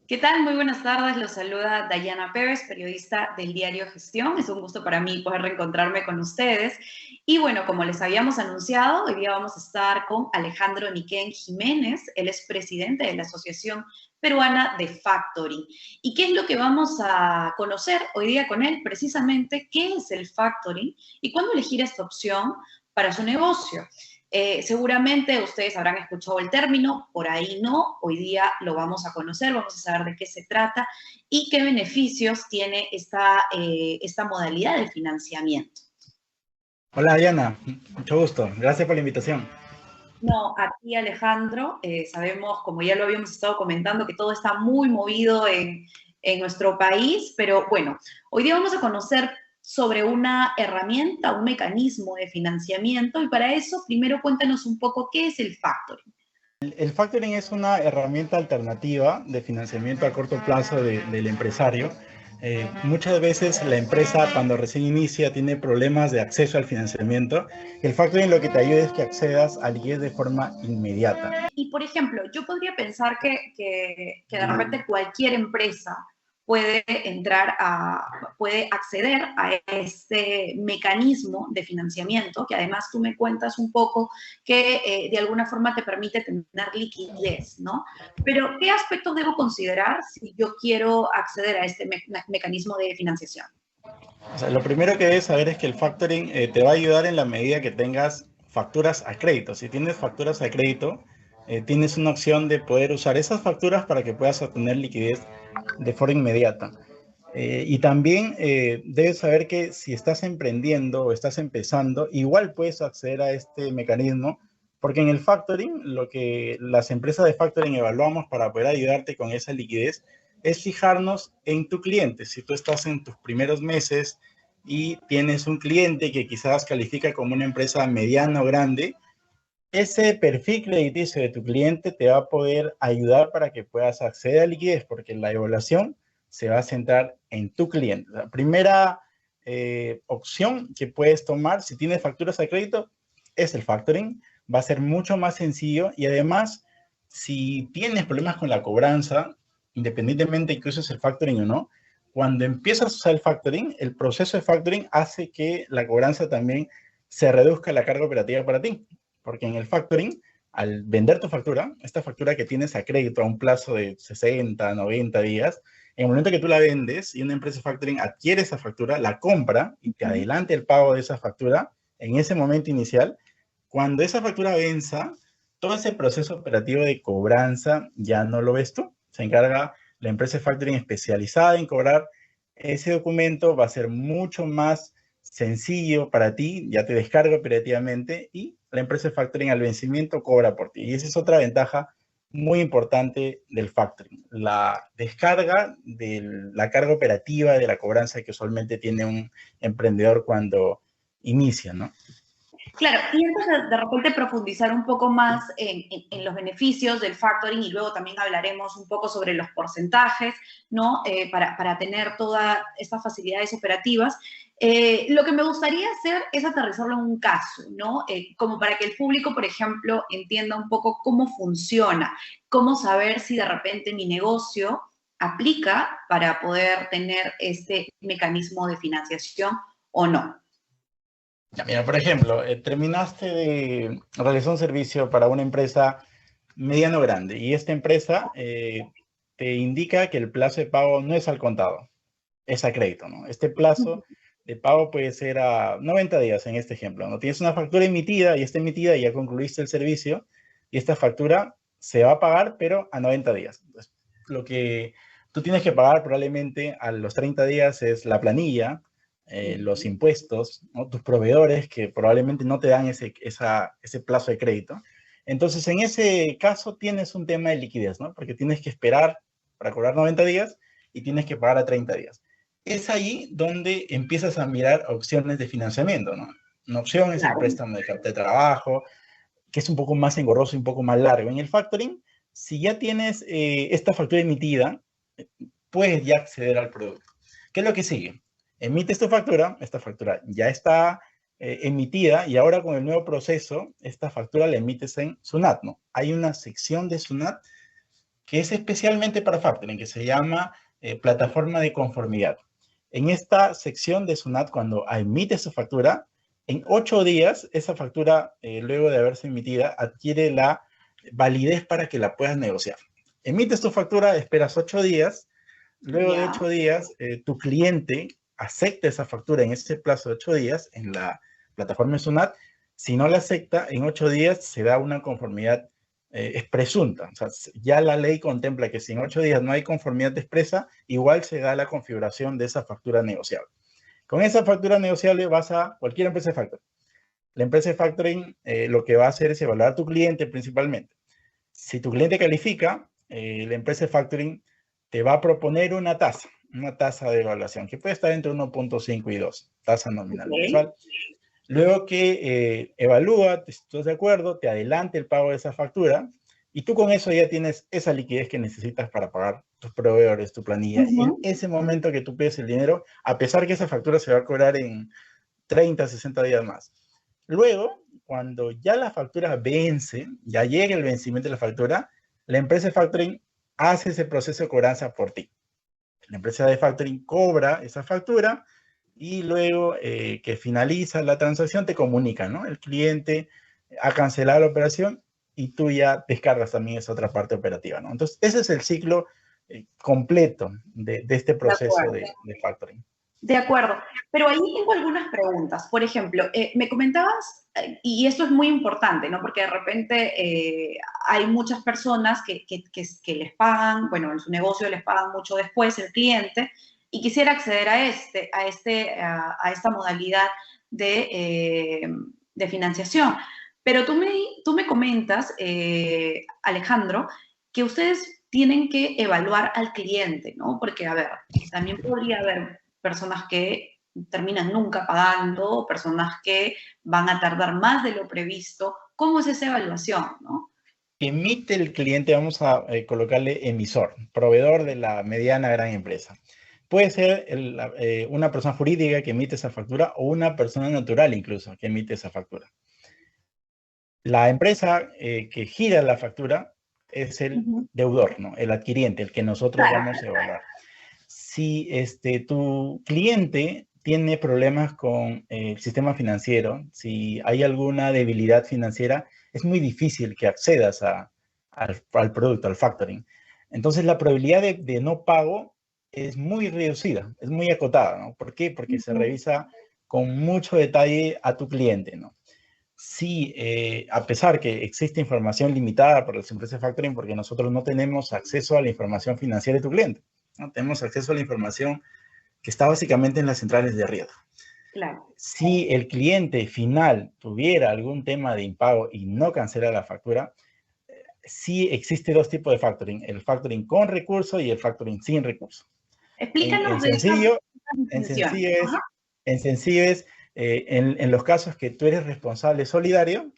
¿Qué tal? Muy buenas tardes. Los saluda Dayana Pérez, periodista del diario Gestión. Es un gusto para mí poder reencontrarme con ustedes. Y bueno, como les habíamos anunciado, hoy día vamos a estar con Alejandro Niquén Jiménez. Él es presidente de la Asociación Peruana de Factoring. ¿Y qué es lo que vamos a conocer hoy día con él? Precisamente, ¿qué es el factoring y cuándo elegir esta opción para su negocio? Seguramente ustedes habrán escuchado el término, por ahí no, hoy día lo vamos a conocer, vamos a saber de qué se trata y qué beneficios tiene esta modalidad de financiamiento. Hola Diana, mucho gusto. Gracias por la invitación. No, aquí Alejandro, sabemos, como ya lo habíamos estado comentando, que todo está muy movido en nuestro país, pero bueno, hoy día vamos a conocer sobre una herramienta, un mecanismo de financiamiento y para eso primero cuéntanos un poco qué es el factoring. El factoring es una herramienta alternativa de financiamiento a corto plazo del empresario. Muchas veces la empresa cuando recién inicia tiene problemas de acceso al financiamiento. El factoring lo que te ayuda es que accedas a liquidez de forma inmediata. Y, por ejemplo, yo podría pensar que de repente cualquier empresa puede puede acceder a este mecanismo de financiamiento, que además tú me cuentas un poco que de alguna forma te permite tener liquidez, ¿no? Pero, ¿qué aspectos debo considerar si yo quiero acceder a este mecanismo de financiación? O sea, lo primero que debes saber es que el factoring te va a ayudar en la medida que tengas facturas a crédito. Si tienes facturas a crédito, tienes una opción de poder usar esas facturas para que puedas obtener liquidez de forma inmediata. Y también debes saber que si estás emprendiendo o estás empezando, igual puedes acceder a este mecanismo, porque en el factoring, lo que las empresas de factoring evaluamos para poder ayudarte con esa liquidez es fijarnos en tu cliente. Si tú estás en tus primeros meses y tienes un cliente que quizás califica como una empresa mediana o grande, ese perfil crediticio de tu cliente te va a poder ayudar para que puedas acceder a liquidez, porque la evaluación se va a centrar en tu cliente. La primera opción que puedes tomar si tienes facturas a crédito es el factoring. Va a ser mucho más sencillo y además, si tienes problemas con la cobranza, independientemente de que uses el factoring o no, cuando empiezas a usar el factoring, el proceso de factoring hace que la cobranza también se reduzca la carga operativa para ti. Porque en el factoring, al vender tu factura, esta factura que tienes a crédito a un plazo de 60, 90 días, en el momento que tú la vendes y una empresa de factoring adquiere esa factura, la compra y te adelanta el pago de esa factura en ese momento inicial, cuando esa factura venza, todo ese proceso operativo de cobranza ya no lo ves tú. Se encarga la empresa de factoring especializada en cobrar ese documento, va a ser mucho más sencillo para ti, ya te descarga operativamente y la empresa de factoring al vencimiento cobra por ti. Y esa es otra ventaja muy importante del factoring, la descarga de la carga operativa de la cobranza que usualmente tiene un emprendedor cuando inicia, ¿no? Claro, y antes de repente profundizar un poco más en los beneficios del factoring y luego también hablaremos un poco sobre los porcentajes, ¿no? Para tener todas estas facilidades operativas. Lo que me gustaría hacer es aterrizarlo en un caso, ¿no? Como para que el público, por ejemplo, entienda un poco cómo funciona, cómo saber si de repente mi negocio aplica para poder tener este mecanismo de financiación o no. Ya, mira, por ejemplo, terminaste de realizar un servicio para una empresa mediano grande y esta empresa te indica que el plazo de pago no es al contado, es a crédito, ¿no? Este plazo de pago puede ser a 90 días en este ejemplo, ¿no? Tienes una factura emitida y está emitida y ya concluiste el servicio y esta factura se va a pagar, pero a 90 días. Entonces, lo que tú tienes que pagar probablemente a los 30 días es la planilla, los impuestos, ¿no? Tus proveedores que probablemente no te dan ese plazo de crédito. Entonces, en ese caso tienes un tema de liquidez, ¿no? Porque tienes que esperar para cobrar 90 días y tienes que pagar a 30 días. Es ahí donde empiezas a mirar opciones de financiamiento, ¿no? Una opción es el Claro. préstamo de capital de trabajo, que es un poco más engorroso y un poco más largo. En el factoring, si ya tienes esta factura emitida, puedes ya acceder al producto. ¿Qué es lo que sigue? Emites tu factura, esta factura ya está emitida y ahora con el nuevo proceso, esta factura la emites en SUNAT, ¿no? Hay una sección de SUNAT que es especialmente para factoring, que se llama plataforma de conformidad. En esta sección de SUNAT, cuando emite su factura, en 8 días, esa factura, luego de haberse emitida, adquiere la validez para que la puedas negociar. Emites tu factura, esperas 8 días, luego de 8 días, tu cliente acepta esa factura en ese plazo de 8 días en la plataforma de SUNAT. Si no la acepta, en 8 días se da una conformidad es presunta. O sea, ya la ley contempla que si en 8 días no hay conformidad expresa, igual se da la configuración de esa factura negociable. Con esa factura negociable vas a cualquier empresa de factoring. La empresa de factoring lo que va a hacer es evaluar a tu cliente principalmente. Si tu cliente califica, la empresa de factoring te va a proponer una tasa de evaluación que puede estar entre 1.5 y 2, tasa nominal mensual. Luego que evalúa, si estás de acuerdo, te adelante el pago de esa factura y tú con eso ya tienes esa liquidez que necesitas para pagar tus proveedores, tu planilla. En ese momento que tú pides el dinero, a pesar que esa factura se va a cobrar en 30, 60 días más. Luego, cuando ya la factura vence, ya llega el vencimiento de la factura, la empresa de factoring hace ese proceso de cobranza por ti. La empresa de factoring cobra esa factura y luego que finaliza la transacción te comunica, ¿no? El cliente ha cancelado la operación y tú ya descargas también esa otra parte operativa, ¿no? Entonces, ese es el ciclo completo de este proceso de factoring. De acuerdo, pero ahí tengo algunas preguntas. Por ejemplo, me comentabas, y esto es muy importante, ¿no? Porque de repente hay muchas personas que les pagan, bueno, en su negocio les pagan mucho después el cliente, y quisiera acceder a esta modalidad de financiación. Pero tú me comentas, Alejandro, que ustedes tienen que evaluar al cliente, ¿no? Porque, a ver, también podría haber personas que terminan nunca pagando, personas que van a tardar más de lo previsto. ¿Cómo es esa evaluación, no? Emite el cliente, vamos a colocarle emisor, proveedor de la mediana gran empresa. Puede ser una persona jurídica que emite esa factura o una persona natural incluso que emite esa factura. La empresa que gira la factura es el deudor, ¿no? El adquiriente, el que nosotros vamos a evaluar. Si tu cliente tiene problemas con el sistema financiero, si hay alguna debilidad financiera, es muy difícil que accedas al producto, al factoring. Entonces, la probabilidad de no pago es muy reducida, es muy acotada, ¿no? ¿Por qué? Porque se revisa con mucho detalle a tu cliente, ¿no? Sí, a pesar que existe información limitada por las empresas de factoring, porque nosotros no tenemos acceso a la información financiera de tu cliente, ¿no? Tenemos acceso a la información que está básicamente en las centrales de riesgo. Claro. Si el cliente final tuviera algún tema de impago y no cancela la factura, sí existe dos tipos de factoring, el factoring con recurso y el factoring sin recurso. Explícanos en sencillo es en los casos que tú eres responsable solidario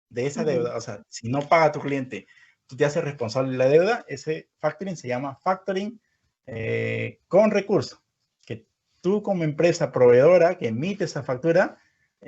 de esa deuda, o sea, si no paga tu cliente, tú te haces responsable de la deuda, ese factoring se llama factoring con recurso, que tú como empresa proveedora que emite esa factura,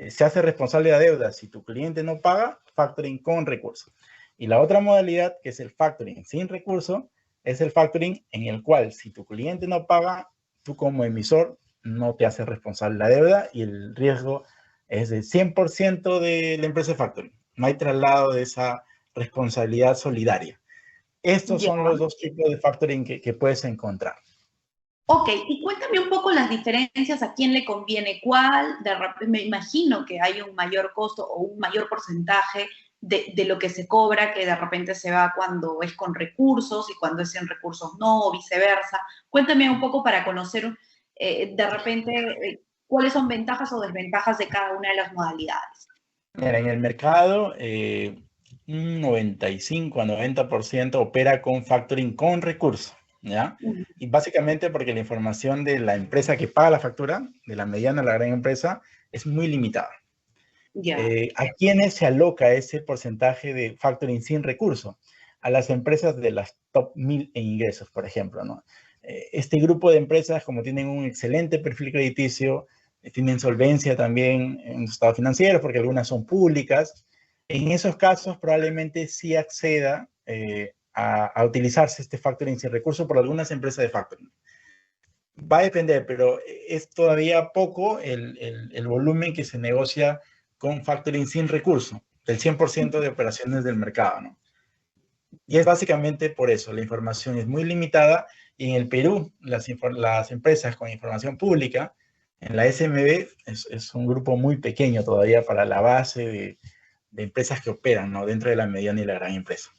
se hace responsable de la deuda. Si tu cliente no paga, factoring con recurso. Y la otra modalidad, que es el factoring sin recurso, es el factoring en el cual si tu cliente no paga, tú como emisor no te haces responsable de la deuda y el riesgo es del 100% de la empresa de factoring. No hay traslado de esa responsabilidad solidaria. Estos son los dos tipos de factoring que puedes encontrar. Ok, y cuéntame un poco las diferencias, a quién le conviene cuál. Me imagino que hay un mayor costo o un mayor porcentaje de lo que se cobra, que de repente se va cuando es con recursos y cuando es sin recursos no, o viceversa. Cuéntame un poco para conocer de repente cuáles son ventajas o desventajas de cada una de las modalidades. Mira, en el mercado, un 95 a 90% opera con factoring con recurso, ¿ya? Y básicamente porque la información de la empresa que paga la factura, de la mediana a la gran empresa, es muy limitada. ¿A quiénes se aloca ese porcentaje de factoring sin recurso? A las empresas de las top 1000 en ingresos, por ejemplo, ¿no? Este grupo de empresas, como tienen un excelente perfil crediticio, tienen solvencia también en los estados financieros, porque algunas son públicas, en esos casos probablemente sí acceda a utilizarse este factoring sin recurso por algunas empresas de factoring. Va a depender, pero es todavía poco el volumen que se negocia con factoring sin recurso, del 100% de operaciones del mercado, ¿no? Y es básicamente por eso, la información es muy limitada y en el Perú las empresas con información pública, en la SMB es un grupo muy pequeño todavía para la base de empresas que operan, ¿no? Dentro de la mediana y la gran empresa.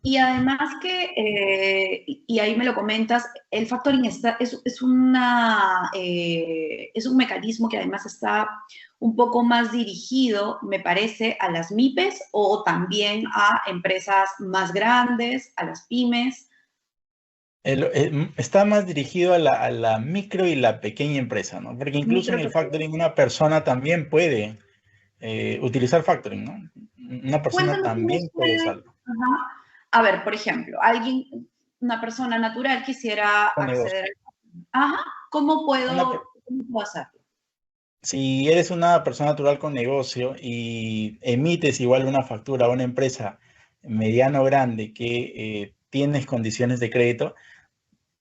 Y además que, y ahí me lo comentas, el factoring es un mecanismo que además está un poco más dirigido, me parece, a las MIPES o también a empresas más grandes, a las pymes. Está más dirigido a la micro y la pequeña empresa, ¿no? Porque incluso en el factoring una persona también puede utilizar factoring, ¿no? Una persona Cuéntanos cómo también puede puede. usarlo. Ajá. A ver, por ejemplo, una persona natural quisiera Con acceder negocio. al factoring. Ajá, ¿cómo Una, puedo hacerlo? Si eres una persona natural con negocio y emites igual una factura a una empresa mediano o grande que tienes condiciones de crédito,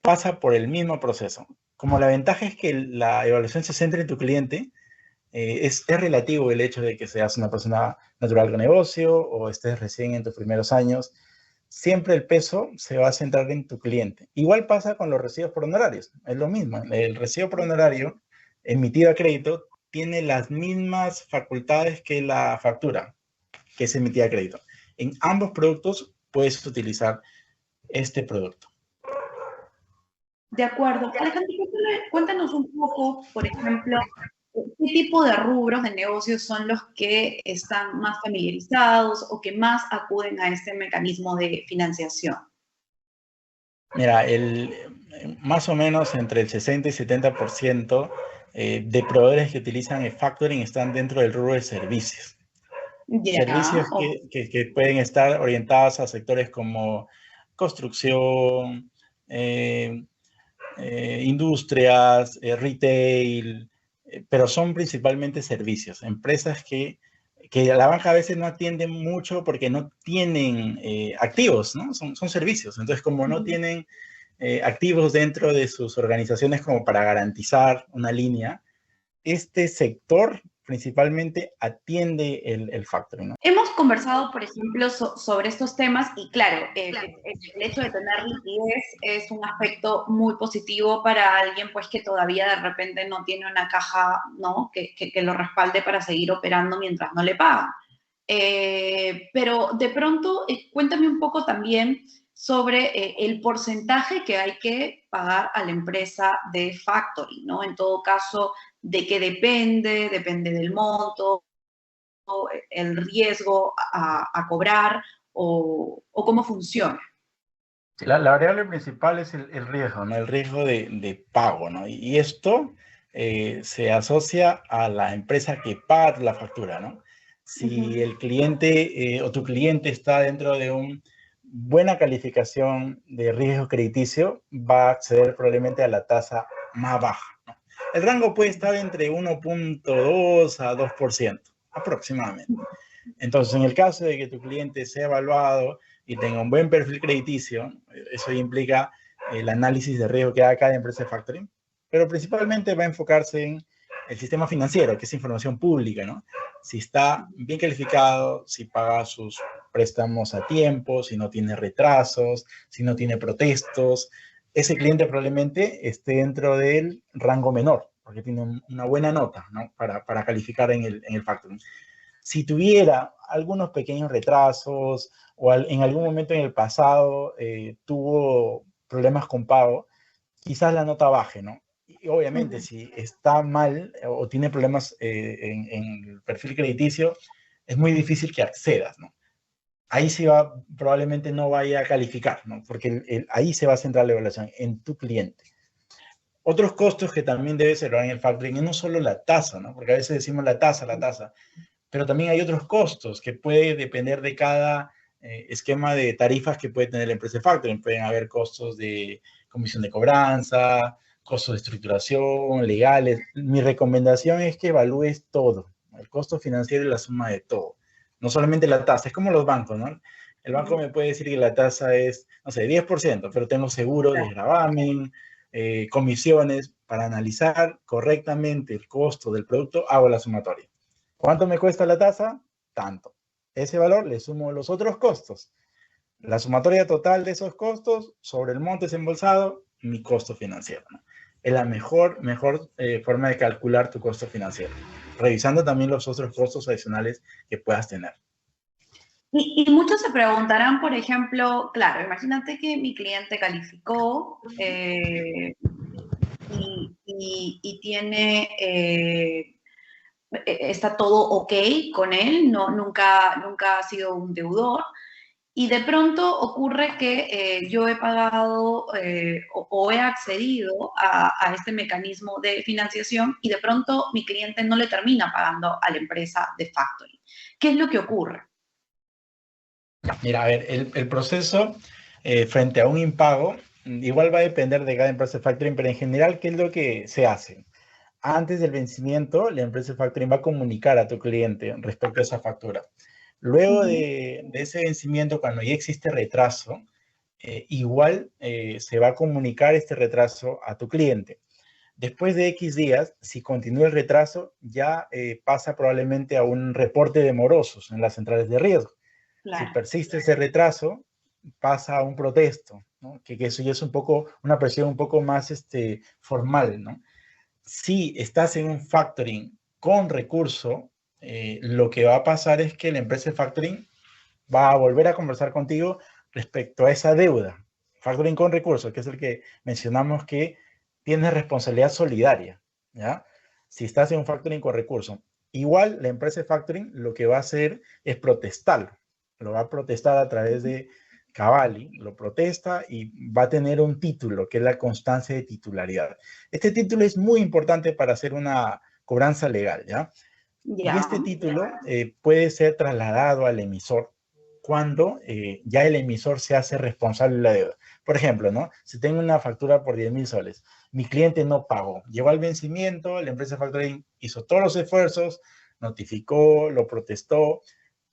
pasa por el mismo proceso. Como la ventaja es que la evaluación se centra en tu cliente, es relativo el hecho de que seas una persona natural con negocio o estés recién en tus primeros años. Siempre el peso se va a centrar en tu cliente. Igual pasa con los recibos por honorarios. Es lo mismo. El recibo por honorario emitido a crédito tiene las mismas facultades que la factura que es emitida a crédito. En ambos productos puedes utilizar este producto. De acuerdo. Alejandro, cuéntanos un poco, por ejemplo, qué tipo de rubros de negocios son los que están más familiarizados o que más acuden a este mecanismo de financiación. Mira, más o menos entre el 60 y 70% de proveedores que utilizan el factoring están dentro del rubro de servicios. Ya. Servicios que pueden estar orientados a sectores como construcción, industrias, retail, pero son principalmente servicios, empresas que la banca a veces no atiende mucho porque no tienen activos, ¿no? Son servicios. Entonces, como no tienen activos dentro de sus organizaciones como para garantizar una línea, este sector principalmente atiende el factoring, ¿no? Hemos conversado, por ejemplo, sobre estos temas y claro, el hecho de tener liquidez es un aspecto muy positivo para alguien pues que todavía de repente no tiene una caja, ¿no? que lo respalde para seguir operando mientras no le pagan. Pero de pronto, cuéntame un poco también sobre el porcentaje que hay que pagar a la empresa de factoring, ¿no? En todo caso, ¿de qué depende? Depende del monto, el riesgo a cobrar o cómo funciona. La variable principal es el riesgo, ¿no? El riesgo de pago, ¿no? Y esto se asocia a la empresa que paga la factura, ¿no? Si el cliente o tu cliente está dentro de una buena calificación de riesgo crediticio, va a acceder probablemente a la tasa más baja, ¿no? El rango puede estar entre 1.2 a 2% aproximadamente. Entonces, en el caso de que tu cliente sea evaluado y tenga un buen perfil crediticio, eso implica el análisis de riesgo que haga cada empresa de factoring, pero principalmente va a enfocarse en el sistema financiero, que es información pública, ¿no? Si está bien calificado, si paga sus préstamos a tiempo, si no tiene retrasos, si no tiene protestos, ese cliente probablemente esté dentro del rango menor, porque tiene una buena nota, ¿no? para calificar en el factoring. Si tuviera algunos pequeños retrasos o en algún momento en el pasado tuvo problemas con pago, quizás la nota baje, ¿no? Y obviamente, si está mal o tiene problemas en el perfil crediticio, es muy difícil que accedas, ¿no? Ahí sí probablemente no vaya a calificar, ¿no? Porque ahí se va a centrar la evaluación, en tu cliente. Otros costos que también debes evaluar en el factoring es no solo la tasa, ¿no? Porque a veces decimos la tasa, pero también hay otros costos que puede depender de cada esquema de tarifas que puede tener la empresa de factoring. Pueden haber costos de comisión de cobranza, costos de estructuración, legales. Mi recomendación es que evalúes todo, el costo financiero y la suma de todo. No solamente la tasa, es como los bancos, ¿no? El banco me puede decir que la tasa es, no sé, 10%, pero tengo seguro de gravamen, comisiones. Para analizar correctamente el costo del producto, hago la sumatoria. ¿Cuánto me cuesta la tasa? Tanto. Ese valor le sumo los otros costos. La sumatoria total de esos costos sobre el monte desembolsado, mi costo financiero, ¿no? Es la mejor forma de calcular tu costo financiero, revisando también los otros costos adicionales que puedas tener. Y muchos se preguntarán, por ejemplo, claro, imagínate que mi cliente calificó y tiene, está todo ok con él, no, nunca ha sido un deudor, y de pronto ocurre que yo he pagado o he accedido a este mecanismo de financiación y de pronto mi cliente no le termina pagando a la empresa de factoring. ¿Qué es lo que ocurre? Mira, a ver, el proceso frente a un impago igual va a depender de cada empresa de factoring, pero en general, ¿qué es lo que se hace? Antes del vencimiento, la empresa de factoring va a comunicar a tu cliente respecto a esa factura. Luego de ese vencimiento, cuando ya existe retraso, igual se va a comunicar este retraso a tu cliente. Después de X días, si continúa el retraso, ya pasa probablemente a un reporte de morosos en las centrales de riesgo. Si Claro. persiste ese retraso, pasa a un protesto, ¿no? Que eso ya es un poco, una presión un poco más formal, ¿no? Si estás en un factoring con recurso, lo que va a pasar es que la empresa de factoring va a volver a conversar contigo respecto a esa deuda. Factoring con recursos, que es el que mencionamos que tiene responsabilidad solidaria, ¿ya? Si estás en un factoring con recursos. Igual la empresa de factoring lo que va a hacer es protestarlo. Lo va a protestar a través de Cavalli, lo protesta y va a tener un título, que es la constancia de titularidad. Este título es muy importante para hacer una cobranza legal, ¿ya? Y Ya. este título puede ser trasladado al emisor cuando ya el emisor se hace responsable de la deuda. Por ejemplo, ¿no? Si tengo una factura por 10,000 soles, mi cliente no pagó, llegó al vencimiento, la empresa de factoring hizo todos los esfuerzos, notificó, lo protestó.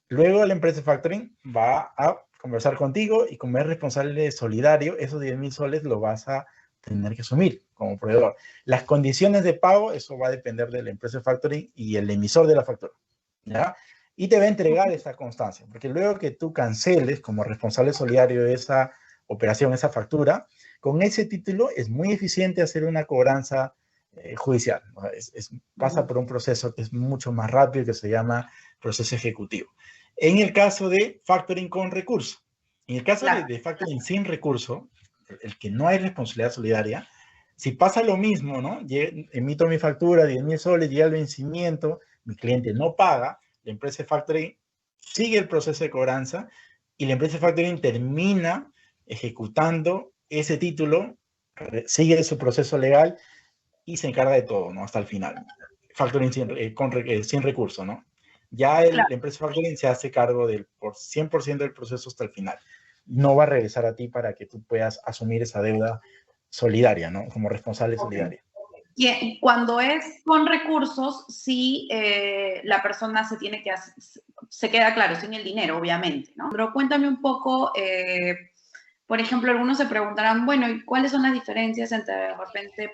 Luego la empresa de factoring va a conversar contigo y como es responsable solidario, esos 10,000 soles lo vas a tener que asumir como proveedor. Las condiciones de pago, eso va a depender de la empresa de factoring y el emisor de la factura, ¿ya? Y te va a entregar esa constancia, porque luego que tú canceles como responsable solidario de esa operación, esa factura, con ese título es muy eficiente hacer una cobranza judicial. Pasa por un proceso que es mucho más rápido, que se llama proceso ejecutivo. En el caso de factoring con recurso, en el caso Claro. de factoring sin recurso, el que no hay responsabilidad solidaria, si pasa lo mismo, ¿no? Emito mi factura, 10,000 soles, llega el vencimiento, mi cliente no paga, la empresa de factoring sigue el proceso de cobranza y la empresa de factoring termina ejecutando ese título, sigue su proceso legal y se encarga de todo, ¿no? Hasta el final. Factoring sin recurso, ¿no? Ya Claro. la empresa factoring se hace cargo del por 100% del proceso hasta el final. No va a regresar a ti para que tú puedas asumir esa deuda solidaria, ¿no? Como responsable Okay. solidaria. Y cuando es con recursos, sí, la persona se tiene que hacer, se queda claro, sin el dinero, obviamente, ¿no? Pero cuéntame un poco, por ejemplo, algunos se preguntarán, bueno, ¿y cuáles son las diferencias entre de repente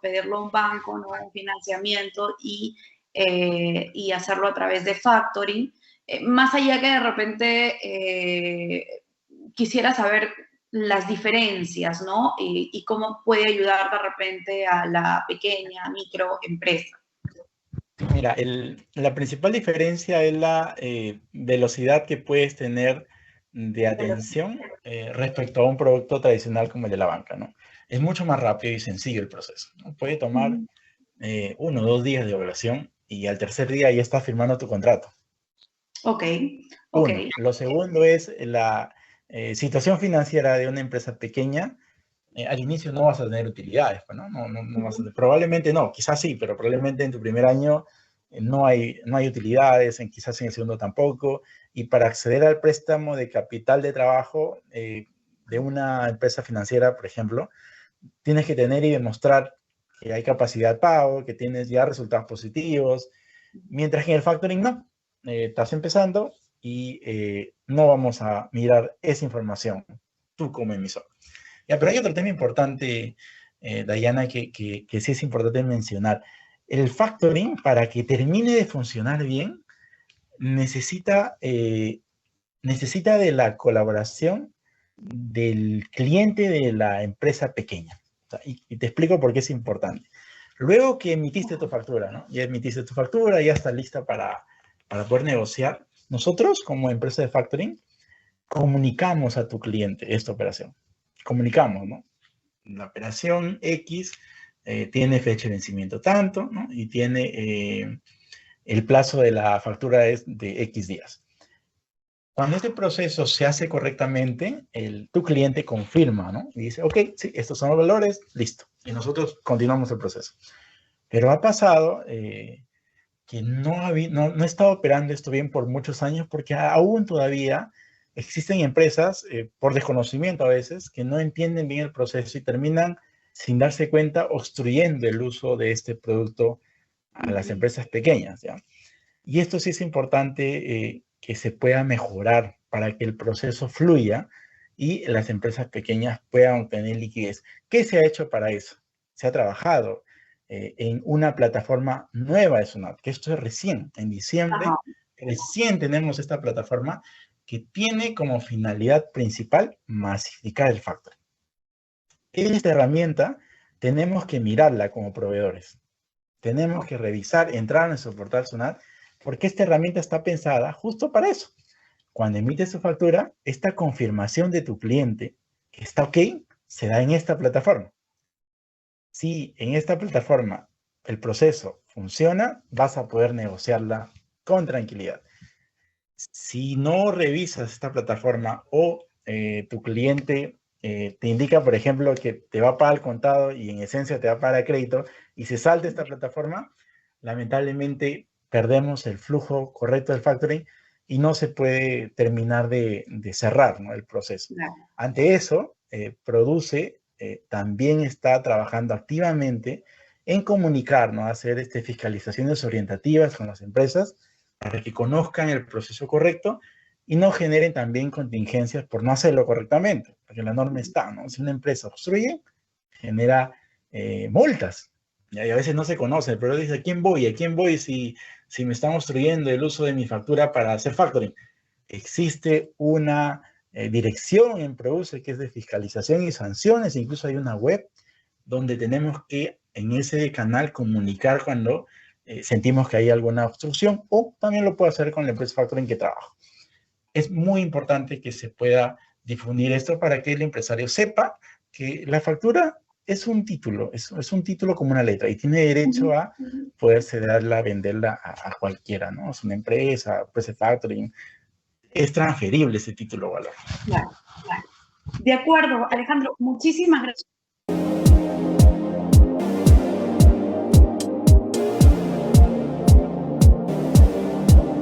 pedirlo a un banco, ¿no? Un financiamiento y hacerlo a través de factoring? Más allá que de repente quisiera saber las diferencias, ¿no? Y cómo puede ayudar de repente a la pequeña microempresa. Mira, la principal diferencia es la velocidad que puedes tener de atención respecto a un producto tradicional como el de la banca, ¿no? Es mucho más rápido y sencillo el proceso, ¿no? Puede tomar 1 o 2 días de evaluación y al tercer día ya estás firmando tu contrato. Ok, ok. Uno. Lo segundo es la situación financiera de una empresa pequeña. Al inicio no vas a tener utilidades, pues, ¿no? No vas a tener, probablemente no, quizás sí, pero probablemente en tu primer año no hay utilidades, quizás en el segundo tampoco. Y para acceder al préstamo de capital de trabajo de una empresa financiera, por ejemplo, tienes que tener y demostrar que hay capacidad de pago, que tienes ya resultados positivos, mientras que en el factoring no. Estás empezando y no vamos a mirar esa información, tú como emisor. Ya, pero hay otro tema importante, Dayana, que sí es importante mencionar. El factoring, para que termine de funcionar bien, necesita de la colaboración del cliente de la empresa pequeña. O sea, y te explico por qué es importante. Luego que emitiste tu factura, ¿no? Ya emitiste tu factura, ya está lista para poder negociar. Nosotros, como empresa de factoring, comunicamos a tu cliente esta operación. Comunicamos, ¿no? La operación X tiene fecha de vencimiento tanto, ¿no? Y tiene el plazo de la factura es de X días. Cuando este proceso se hace correctamente, tu cliente confirma, ¿no? Y dice, ok, sí, estos son los valores, listo. Y nosotros continuamos el proceso. Pero ha pasado que no está operando esto bien por muchos años porque aún todavía existen empresas, por desconocimiento a veces, que no entienden bien el proceso y terminan, sin darse cuenta, obstruyendo el uso de este producto a las empresas pequeñas, ¿ya? Y esto sí es importante que se pueda mejorar para que el proceso fluya y las empresas pequeñas puedan obtener liquidez. ¿Qué se ha hecho para eso? Se ha trabajado en una plataforma nueva de Sunat, que esto es recién, en diciembre, recién tenemos esta plataforma que tiene como finalidad principal masificar el factor. En esta herramienta tenemos que mirarla como proveedores. Tenemos que revisar, entrar a nuestro portal Sunat, porque esta herramienta está pensada justo para eso. Cuando emites tu factura, esta confirmación de tu cliente que está ok, se da en esta plataforma. Si en esta plataforma el proceso funciona, vas a poder negociarla con tranquilidad. Si no revisas esta plataforma o tu cliente te indica, por ejemplo, que te va a pagar al contado y en esencia te va a pagar a crédito y se salta esta plataforma, lamentablemente perdemos el flujo correcto del factoring y no se puede terminar de cerrar, ¿no?, el proceso. Claro. Ante eso, Produce también está trabajando activamente en comunicar, ¿no?, hacer fiscalizaciones orientativas con las empresas para que conozcan el proceso correcto y no generen también contingencias por no hacerlo correctamente, porque la norma está, ¿no? Si una empresa obstruye, genera multas, y a veces no se conoce, pero dice, ¿a quién voy? ¿A quién voy si me están obstruyendo el uso de mi factura para hacer factoring? Existe una dirección en Produce que es de fiscalización y sanciones, incluso hay una web donde tenemos que en ese canal comunicar cuando sentimos que hay alguna obstrucción, o también lo puedo hacer con la empresa factoring que trabajo. Es muy importante que se pueda difundir esto para que el empresario sepa que la factura es un título, es un título como una letra y tiene derecho a poder cederla, venderla a cualquiera, ¿no? Es una empresa, empresa factoring, es transferible ese título o valor. Claro, claro. De acuerdo, Alejandro, muchísimas gracias